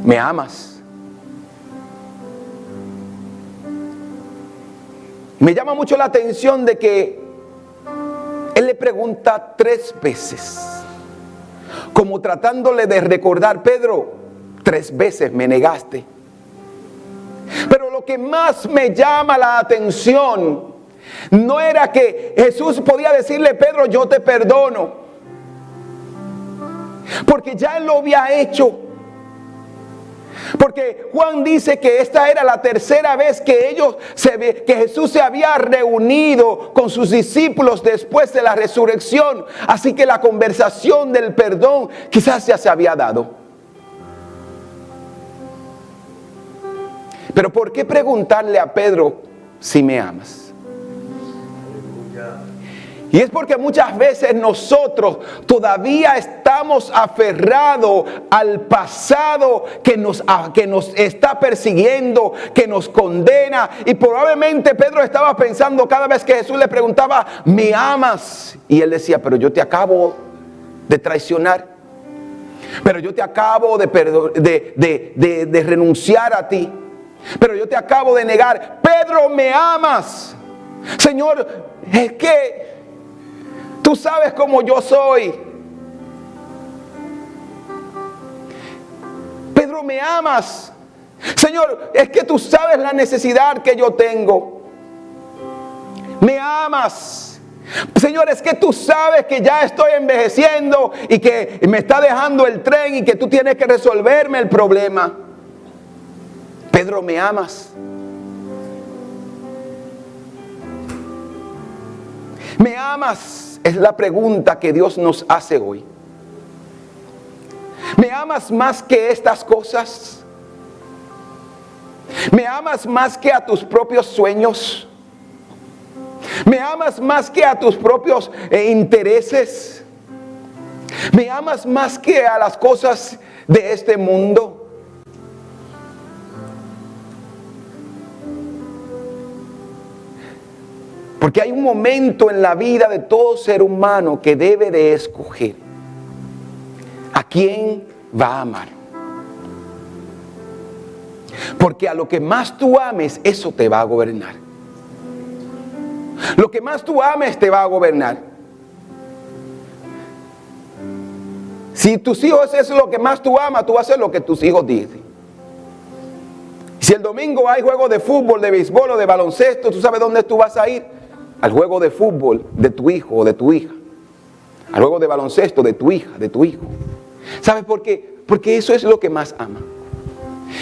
¿Me amas? Me llama mucho la atención de que Él le pregunta 3 veces, como tratándole de recordar, Pedro, 3 veces me negaste. Pero lo que más me llama la atención no era que Jesús podía decirle, Pedro, yo te perdono, porque ya Él lo había hecho. Porque Juan dice que esta era la 3ª vez que que Jesús se había reunido con sus discípulos después de la resurrección. Así que la conversación del perdón quizás ya se había dado. Pero ¿por qué preguntarle a Pedro si me amas? Y es porque muchas veces nosotros todavía estamos aferrados al pasado que nos está persiguiendo, que nos condena. Y probablemente Pedro estaba pensando cada vez que Jesús le preguntaba, ¿me amas? Y él decía, pero yo te acabo de traicionar. Pero yo te acabo de renunciar a ti. Pero yo te acabo de negar. Pedro, ¿me amas? Señor, es que tú sabes cómo yo soy. Pedro, ¿me amas? Señor, es que tú sabes la necesidad que yo tengo. ¿Me amas? Señor, es que tú sabes que ya estoy envejeciendo y que me está dejando el tren y que tú tienes que resolverme el problema. Pedro, ¿me amas? ¿Me amas? Es la pregunta que Dios nos hace hoy. ¿Me amas más que estas cosas? ¿Me amas más que a tus propios sueños? ¿Me amas más que a tus propios intereses? ¿Me amas más que a las cosas de este mundo? Porque hay un momento en la vida de todo ser humano que debe de escoger a quién va a amar. Porque a lo que más tú ames, eso te va a gobernar. Lo que más tú ames te va a gobernar. Si tus hijos es lo que más tú amas, tú vas a hacer lo que tus hijos dicen. Si el domingo hay juego de fútbol, de béisbol o de baloncesto, ¿tú sabes dónde tú vas a ir? Al juego de fútbol de tu hijo o de tu hija. Al juego de baloncesto de tu hija, de tu hijo. ¿Sabes por qué? Porque eso es lo que más ama.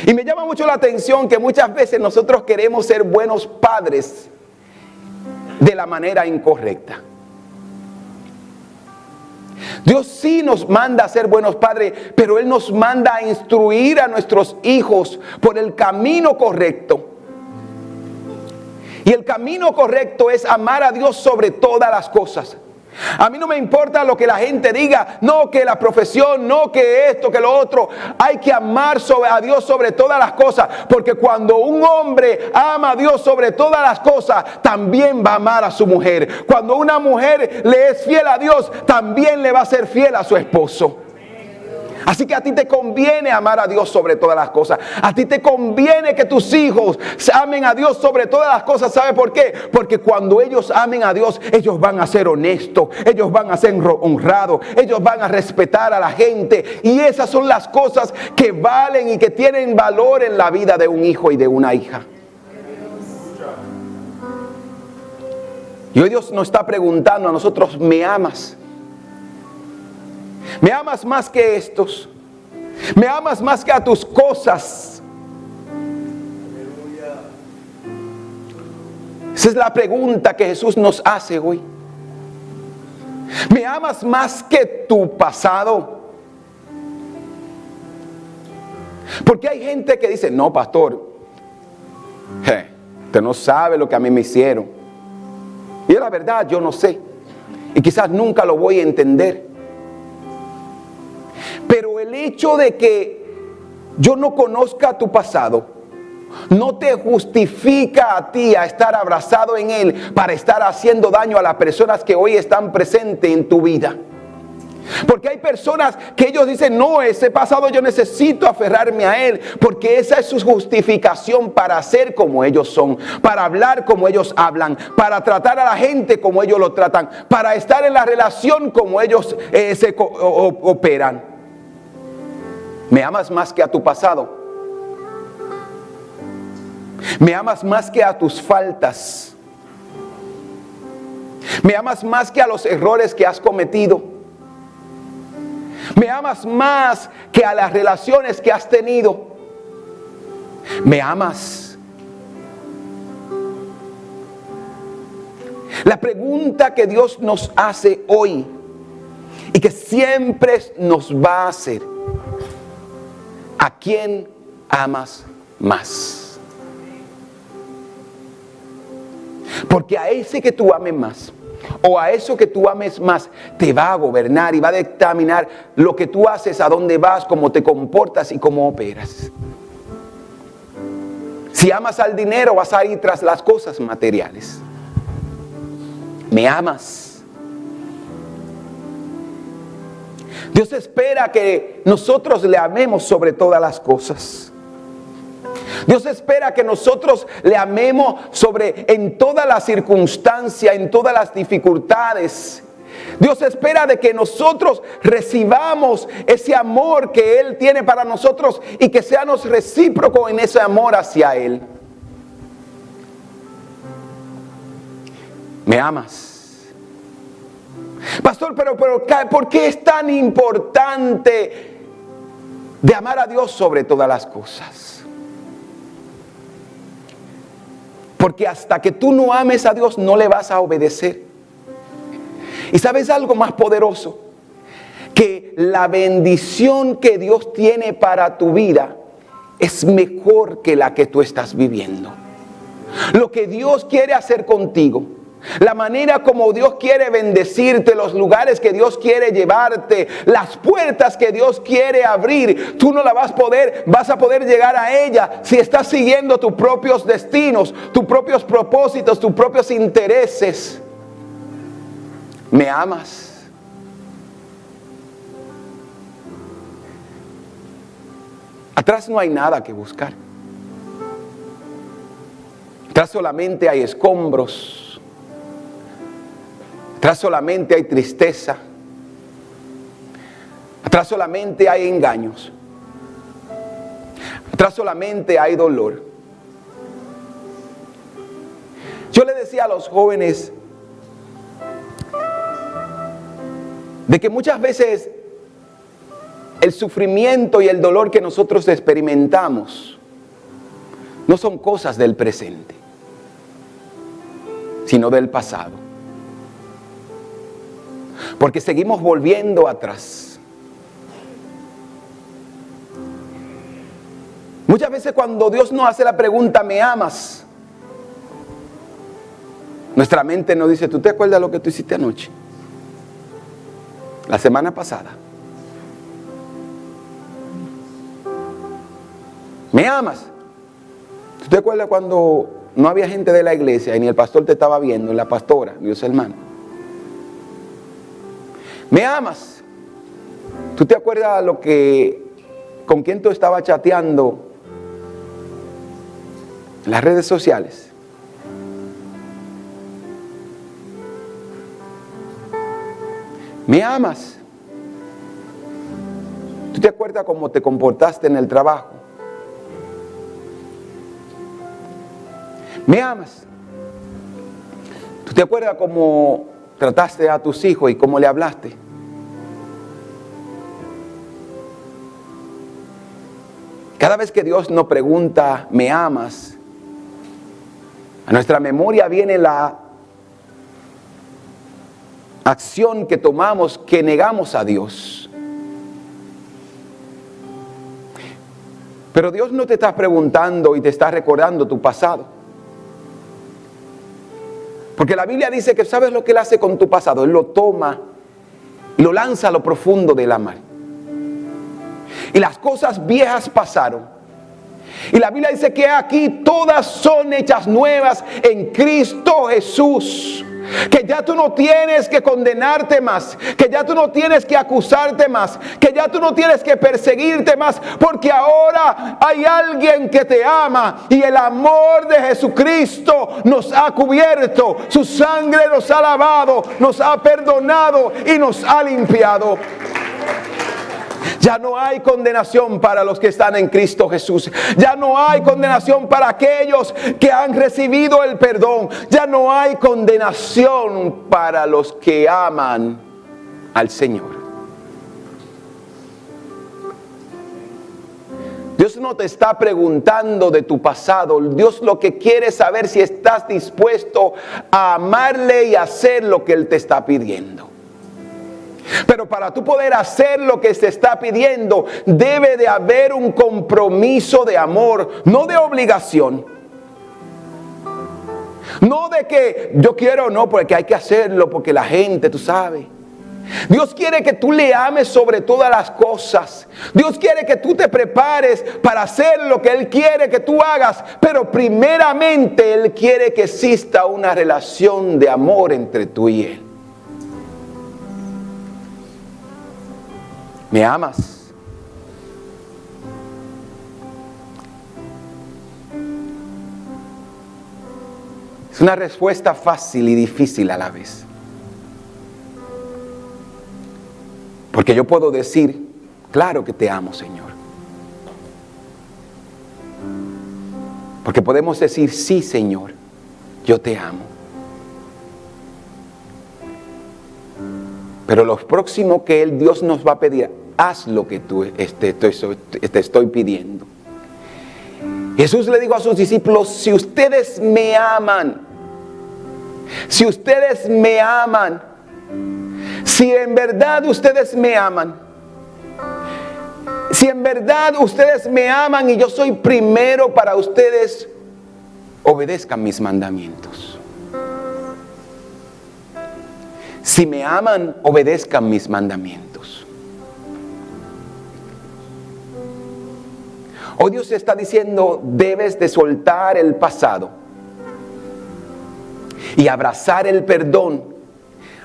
Y me llama mucho la atención que muchas veces nosotros queremos ser buenos padres de la manera incorrecta. Dios sí nos manda a ser buenos padres, pero Él nos manda a instruir a nuestros hijos por el camino correcto. Y el camino correcto es amar a Dios sobre todas las cosas. A mí no me importa lo que la gente diga, no que la profesión, no que esto, que lo otro. Hay que amar a Dios sobre todas las cosas, porque cuando un hombre ama a Dios sobre todas las cosas, también va a amar a su mujer. Cuando una mujer le es fiel a Dios, también le va a ser fiel a su esposo. Así que a ti te conviene amar a Dios sobre todas las cosas. A ti te conviene que tus hijos amen a Dios sobre todas las cosas. ¿Sabe por qué? Porque cuando ellos amen a Dios, ellos van a ser honestos, ellos van a ser honrados, ellos van a respetar a la gente. Y esas son las cosas que valen y que tienen valor en la vida de un hijo y de una hija. Y hoy Dios nos está preguntando a nosotros, ¿me amas? ¿Me amas más que estos? ¿Me amas más que a tus cosas? Esa es la pregunta que Jesús nos hace hoy. ¿Me amas más que tu pasado? Porque hay gente que dice, no, pastor, usted no sabe lo que a mí me hicieron. Y es la verdad, yo no sé. Y quizás nunca lo voy a entender. Pero el hecho de que yo no conozca tu pasado no te justifica a ti a estar abrazado en él para estar haciendo daño a las personas que hoy están presentes en tu vida. Porque hay personas que ellos dicen, no, ese pasado yo necesito aferrarme a él, porque esa es su justificación para ser como ellos son, para hablar como ellos hablan, para tratar a la gente como ellos lo tratan, para estar en la relación como ellos operan. ¿Me amas más que a tu pasado? ¿Me amas más que a tus faltas? ¿Me amas más que a los errores que has cometido? ¿Me amas más que a las relaciones que has tenido? ¿Me amas? La pregunta que Dios nos hace hoy y que siempre nos va a hacer: ¿a quién amas más? Porque a ese que tú ames más, o a eso que tú ames más, te va a gobernar y va a determinar lo que tú haces, a dónde vas, cómo te comportas y cómo operas. Si amas al dinero, vas a ir tras las cosas materiales. ¿Me amas? Dios espera que nosotros le amemos sobre todas las cosas. Dios espera que nosotros le amemos en todas las circunstancias, en todas las dificultades. Dios espera de que nosotros recibamos ese amor que Él tiene para nosotros y que seamos recíprocos en ese amor hacia Él. ¿Me amas? Pastor, pero ¿por qué es tan importante de amar a Dios sobre todas las cosas? Porque hasta que tú no ames a Dios, no le vas a obedecer. ¿Y sabes algo más poderoso? Que la bendición que Dios tiene para tu vida es mejor que la que tú estás viviendo. Lo que Dios quiere hacer contigo, la manera como Dios quiere bendecirte, los lugares que Dios quiere llevarte, las puertas que Dios quiere abrir, tú no la vas a poder llegar a ella si estás siguiendo tus propios destinos, tus propios propósitos, tus propios intereses. ¿Me amas? Atrás no hay nada que buscar. Atrás solamente hay escombros. Atrás solamente hay tristeza. Atrás solamente hay engaños. Atrás solamente hay dolor. Yo le decía a los jóvenes de que muchas veces el sufrimiento y el dolor que nosotros experimentamos no son cosas del presente, sino del pasado. Porque seguimos volviendo atrás. Muchas veces cuando Dios nos hace la pregunta, ¿me amas?, nuestra mente nos dice, ¿tú te acuerdas lo que tú hiciste anoche? La semana pasada. ¿Me amas? ¿Tú te acuerdas cuando no había gente de la iglesia y ni el pastor te estaba viendo, ni la pastora, ni los hermanos? ¿Me amas? ¿Tú te acuerdas con quién tú estabas chateando en las redes sociales? ¿Me amas? ¿Tú te acuerdas cómo te comportaste en el trabajo? ¿Me amas? ¿Tú te acuerdas cómo trataste a tus hijos y cómo le hablaste? Cada vez que Dios nos pregunta, ¿me amas?, a nuestra memoria viene la acción que tomamos, que negamos a Dios. Pero Dios no te está preguntando y te está recordando tu pasado. Porque la Biblia dice que ¿sabes lo que Él hace con tu pasado? Él lo toma y lo lanza a lo profundo de la mar. Y las cosas viejas pasaron. Y la Biblia dice que aquí todas son hechas nuevas en Cristo Jesús. Que ya tú no tienes que condenarte más, que ya tú no tienes que acusarte más, que ya tú no tienes que perseguirte más, porque ahora hay alguien que te ama y el amor de Jesucristo nos ha cubierto, su sangre nos ha lavado, nos ha perdonado y nos ha limpiado. Ya no hay condenación para los que están en Cristo Jesús. Ya no hay condenación para aquellos que han recibido el perdón. Ya no hay condenación para los que aman al Señor. Dios no te está preguntando de tu pasado. Dios lo que quiere es saber si estás dispuesto a amarle y hacer lo que Él te está pidiendo. Pero para tú poder hacer lo que se está pidiendo, debe de haber un compromiso de amor, no de obligación. No de que yo quiero, no, porque hay que hacerlo, porque la gente, tú sabes. Dios quiere que tú le ames sobre todas las cosas. Dios quiere que tú te prepares para hacer lo que Él quiere que tú hagas. Pero primeramente Él quiere que exista una relación de amor entre tú y Él. ¿Me amas? Es una respuesta fácil y difícil a la vez. Porque yo puedo decir, claro que te amo, Señor. Porque podemos decir, sí, Señor, yo te amo. Pero lo próximo que Dios nos va a pedir, haz lo que te estoy pidiendo. Jesús le dijo a sus discípulos, si ustedes me aman, si ustedes me aman, si en verdad ustedes me aman, si en verdad ustedes me aman y yo soy primero para ustedes, obedezcan mis mandamientos. Si me aman, obedezcan mis mandamientos. Hoy Dios está diciendo, debes de soltar el pasado y abrazar el perdón,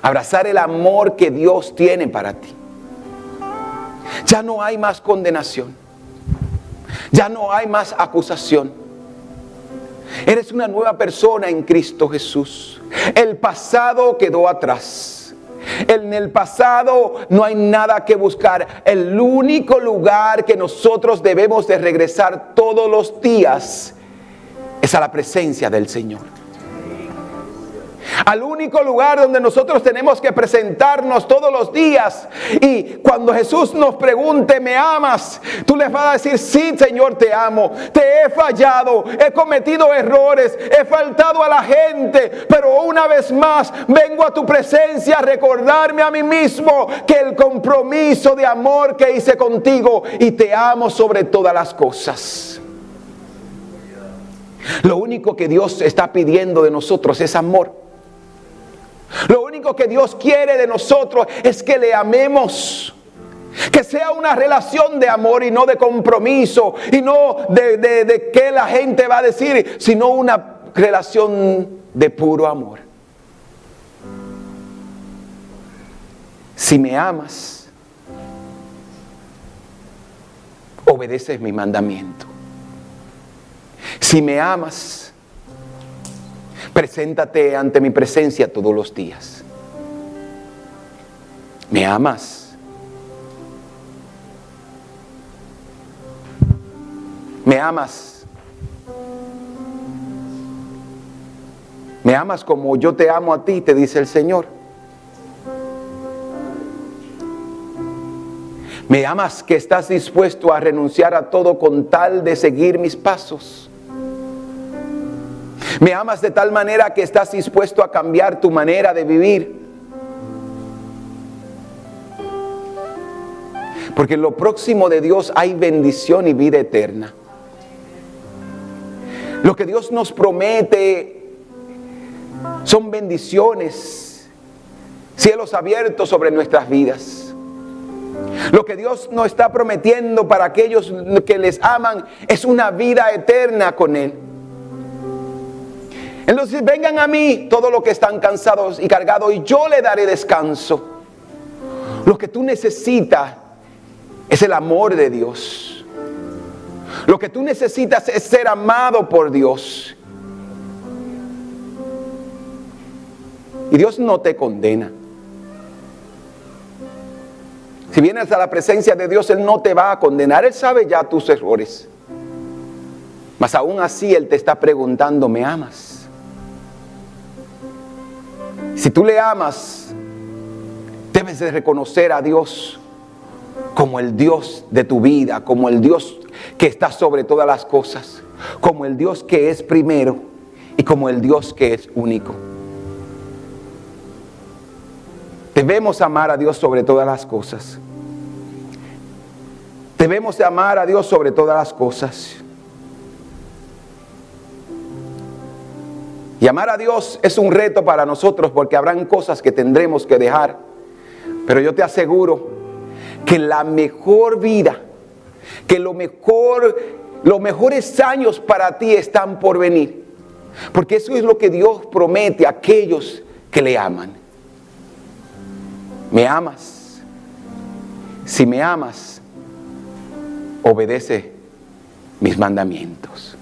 abrazar el amor que Dios tiene para ti. Ya no hay más condenación, ya no hay más acusación. Eres una nueva persona en Cristo Jesús. El pasado quedó atrás. En el pasado no hay nada que buscar. El único lugar que nosotros debemos de regresar todos los días es a la presencia del Señor. Al único lugar donde nosotros tenemos que presentarnos todos los días. Y cuando Jesús nos pregunte, ¿me amas?, tú le vas a decir, sí, Señor, te amo. Te he fallado, he cometido errores, he faltado a la gente, pero una vez más vengo a tu presencia a recordarme a mí mismo que el compromiso de amor que hice contigo, y te amo sobre todas las cosas. Lo único que Dios está pidiendo de nosotros es amor. Lo único que Dios quiere de nosotros es que le amemos. Que sea una relación de amor y no de compromiso. Y no de qué la gente va a decir, sino una relación de puro amor. Si me amas, obedeces mi mandamiento. Si me amas, preséntate ante mi presencia todos los días. ¿Me amas? ¿Me amas? ¿Me amas como yo te amo a ti? Te dice el Señor. ¿Me amas que estás dispuesto a renunciar a todo con tal de seguir mis pasos? ¿Me amas de tal manera que estás dispuesto a cambiar tu manera de vivir? Porque en lo próximo de Dios hay bendición y vida eterna. Lo que Dios nos promete son bendiciones, cielos abiertos sobre nuestras vidas. Lo que Dios nos está prometiendo para aquellos que les aman es una vida eterna con Él. Entonces vengan a mí todos los que están cansados y cargados y yo le daré descanso. Lo que tú necesitas es el amor de Dios. Lo que tú necesitas es ser amado por Dios. Y Dios no te condena. Si vienes a la presencia de Dios, Él no te va a condenar. Él sabe ya tus errores. Mas aún así Él te está preguntando, ¿me amas? Si tú le amas, debes de reconocer a Dios como el Dios de tu vida, como el Dios que está sobre todas las cosas, como el Dios que es primero y como el Dios que es único. Debemos amar a Dios sobre todas las cosas. Debemos de amar a Dios sobre todas las cosas. Y amar a Dios es un reto para nosotros porque habrán cosas que tendremos que dejar. Pero yo te aseguro que la mejor vida, que los mejores años para ti están por venir. Porque eso es lo que Dios promete a aquellos que le aman. ¿Me amas? Si me amas, obedece mis mandamientos.